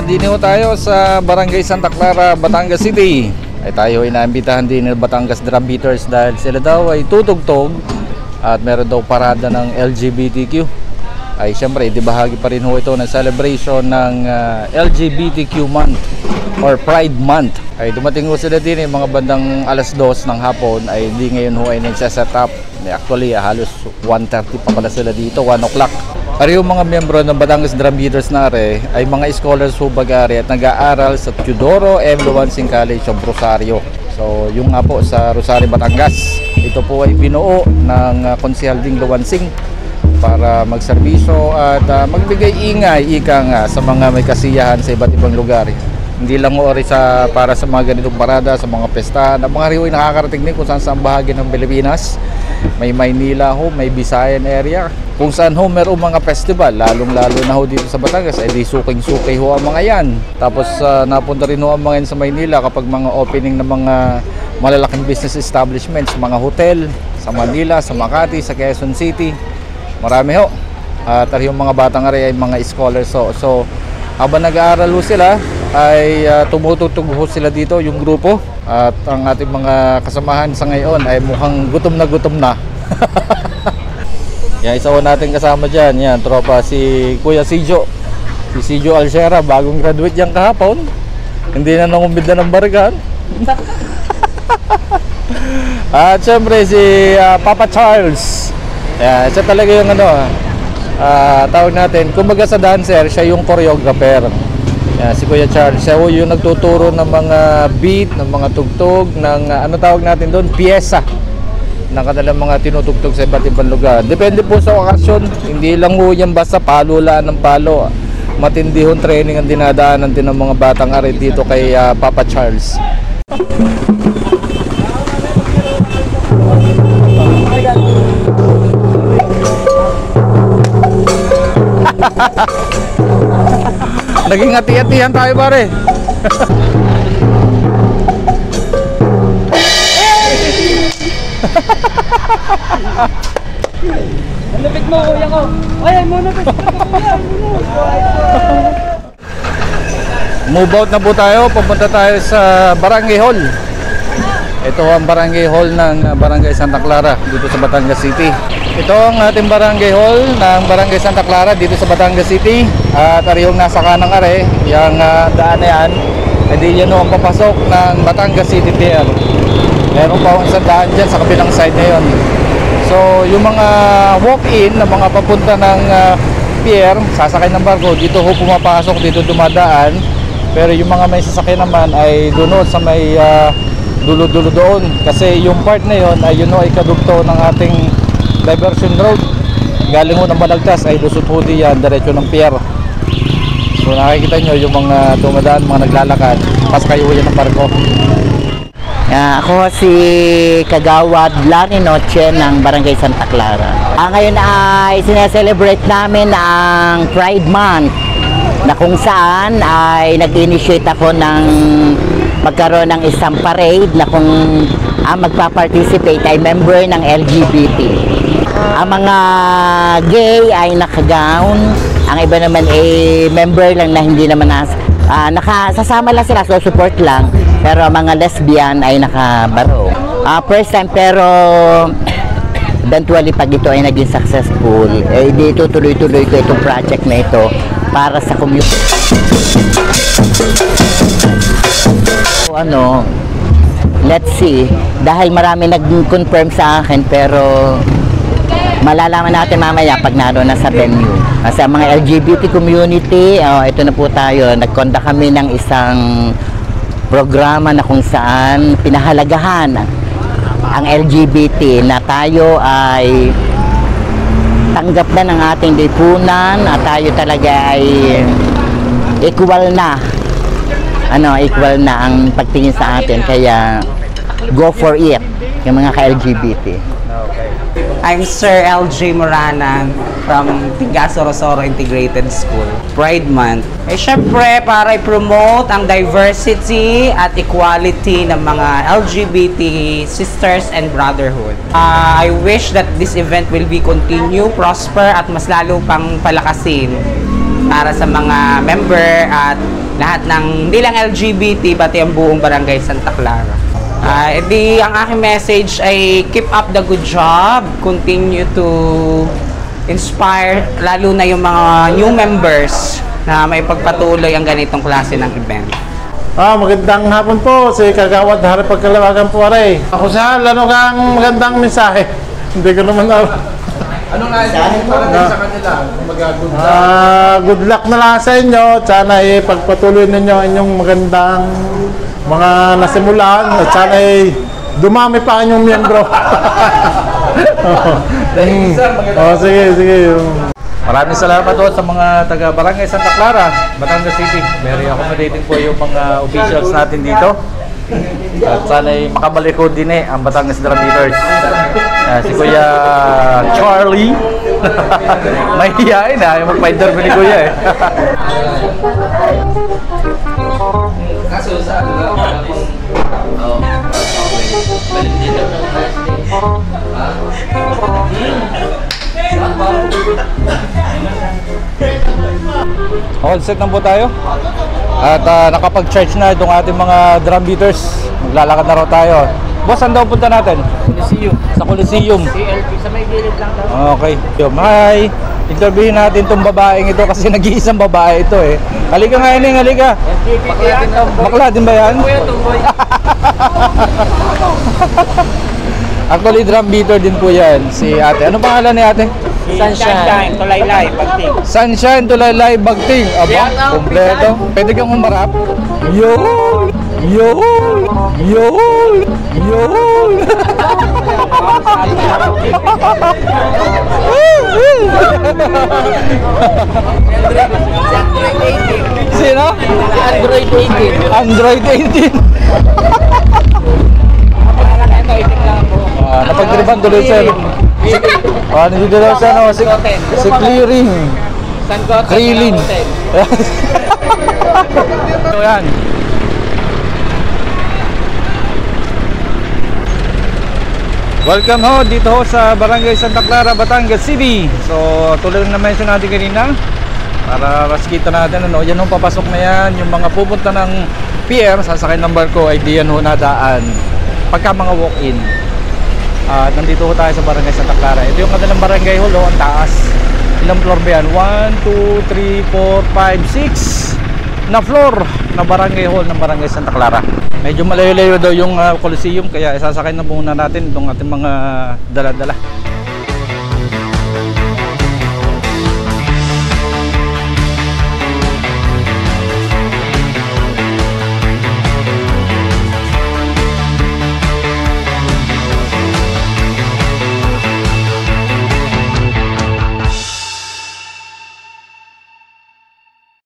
Diniho tayo sa Barangay Santa Clara, Batangas City. Ay tayo ay naimbitahan din ng Batangas Drum Beaters dahil sila daw ay tutugtog at meron daw parada ng LGBTQ. Ay siyempre, di bahagi pa rin ho ito ng celebration ng LGBTQ month or Pride month. Ay dumating ho sila din mga bandang alas 2 ng hapon. Ay di ngayon ho ay nagsaset up. Actually halos 1:30 pa pala sila dito, 1 o'clock. Ari yung mga miyembro ng Batangas Drum Beaters na ay mga scholars ho bagari at nag-aaral sa Teodoro M. Luwansing College of Rosario. So yung nga po sa Rosario, Batangas. Ito po ay binuo ng Konsehal Ding Luwansing para magserbisyo at magbigay ingay ika nga sa mga may kasiyahan sa iba't ibang lugar. Hindi lang ori para sa mga ganitong parada, sa mga pestahan. Ang mga riyo'y nakakarating din kung saan saan bahagi ng Pilipinas. May Maynila ho, may Visayan area. Kung saan ho merong mga festival, lalong-lalo na ho dito sa Batangas, ay di suking-sukay ho ang mga yan. Tapos napunta rin ho ang mga yan sa Maynila kapag mga opening ng mga malalaking business establishments, mga hotel sa Manila, sa Makati, sa Quezon City. Marami ho. At yung mga batang ari ay mga scholars ho. So habang nag-aaral ho sila, ay tumutugtog ho sila dito yung grupo. At ang ating mga kasamahan sa ngayon ay mukhang gutom na. Yan, isa ho natin kasama dyan. Yan, tropa si Kuya Sijo. Si Sijo Alcera, bagong graduate yan kahapon. Hindi na nangumbid na ng barikan. At syempre si Papa Charles. Yan, siya talaga yung tawag natin. Kumbaga sa dancer, siya yung choreographer. Yan, si Kuya Charles, siya yung nagtuturo ng mga beat, ng mga tugtog, ng tawag natin doon, piyesa ng kanilang mga tinutugtog sa iba't ibang lugar. Depende po sa okasyon, hindi lang po yan basta palulaan ng palo. Matindi hong training ang dinadaanan din ng mga batang ari dito kay Papa Charles. Naging hati-hatihan tayo pare. Ang lupit mo kuya ko. Ay muna pa. Move out na po tayo. Pupunta tayo sa Barangay Hall. Ito ang Barangay Hall ng Barangay Santa Clara dito sa Batangas City. Ito ang ating Barangay Hall ng Barangay Santa Clara dito sa Batangas City. At yung nasa kanang are, yung daan na yan, hindi yan ang papasok ng Batangas City Pier. Meron pa isang daan dyan sa kabilang side na yun. So yung mga walk-in na mga papunta ng pier, sasakay ng barko, dito ho pumapasok, dito dumadaan. Pero yung mga may sasakay naman ay doon sa may dulo-dulo doon. Kasi yung part na yun ay ay kadugto ng ating diversion road. Galing ho ng Balagtas ay lusot ho diyan, diretso ng pier. So nakikita nyo yung mga dumadaan, mga naglalakad, pasakay ho yan ng barko. Ako si Kagawad Lani Noche ng Barangay Santa Clara. Ngayon ay sineselebrate namin ang Pride Month na kung saan ay nag-initiate ako ng magkaroon ng isang parade na kung magpa-participate ay member ng LGBT. Ang mga gay ay naka-gown, ang iba naman ay member lang na hindi naman nakasasama lang sila, so support lang. Pero ang mga lesbian ay naka-baro. First time pero eventually pag ito ay naging successful, dito tuloy-tuloy ko itong project na ito para sa community. Let's see, dahil marami nag-confirm sa akin pero malalaman natin mamaya pag naroon na sa venue. Kasi ang mga LGBT community, ito na po tayo, nag-conduct kami ng isang programa na kung saan pinahalagahan ang LGBT na tayo ay tanggap na ng ating lipunan at tayo talaga ay equal na ang pagtingin sa atin, kaya go for it yung mga ka-LGBT. I'm Sir LJ Morana from Tigaso Rosoro Integrated School. Pride Month. Syempre, para i-promote ang diversity at equality ng mga LGBT sisters and brotherhood. I wish that this event will be continue, prosper at mas lalo pang palakasin para sa mga member at lahat ng, hindi lang LGBT, pati ang buong Barangay Santa Clara. Ang aking message ay keep up the good job, continue to inspire, lalo na yung mga new members na may pagpatuloy ang ganitong klase ng event. Magandang hapon po, si Kagawad Hari Pagkalawagan po aray. Ako sa ano kang magandang mensahe. Hindi ko naman Anong naisahin para din sa kanila? good luck na lang sa inyo. Sana pagpatuloy ninyo inyong magandang mga nasimulan at sana dumami pa inyong miyembro. Sige. Maraming salamat po sa mga taga Barangay Santa Clara, Batangas City. Very accommodating po yung mga officials natin dito. At sana'y makabalikod din ang Batangas Drum Beaters. Si Kuya Charlie. Mahihiyain ayaw magpa-interview ni Kuya All set na po tayo. At nakapag-charge na itong ating mga drum beaters. Maglalakad na raw tayo. Boss, saan daw punta natin? Coliseum. Sa Coliseum. CLP, sa may gilid lang daw. Okay. Hi! Interviewin natin itong babaeng ito kasi nag-iisang babae ito eh. Halika nga Ining, halika. Bakla din ba yan? Actually, drum beater din po yan. Si ate. Ano pangalan ni ate? Sunshine, Tulaylay, Bagting. Sunshine, Tulaylay, Bagting. Aba, kompleto. Pwede kang umarap. Yun! Yun! Yun! Yun! Sino? Android 18. Android 18. Napagtripan tuloy siya. Nandito daw siya, no? Si Clearing. Krillin. So yan. Welcome ho dito ho sa Barangay Santa Clara, Batangas City. So tuloy na mention natin kanina para mas kita natin ano, yan ho papasok na yan. Yung mga pupunta ng PM sasakay ng barko ay diyan ho nadaan pagka mga walk-in. Nandito ho tayo sa Barangay Santa Clara. Ito yung kanilang barangay hall, ang taas. Ilang floor ba yan? 1, 2, 3, 4, 5, 6 na floor na barangay hall ng Barangay Santa Clara. Medyo malayo-layo daw yung Coliseum kaya isasakay na muna natin itong ating mga dala-dala.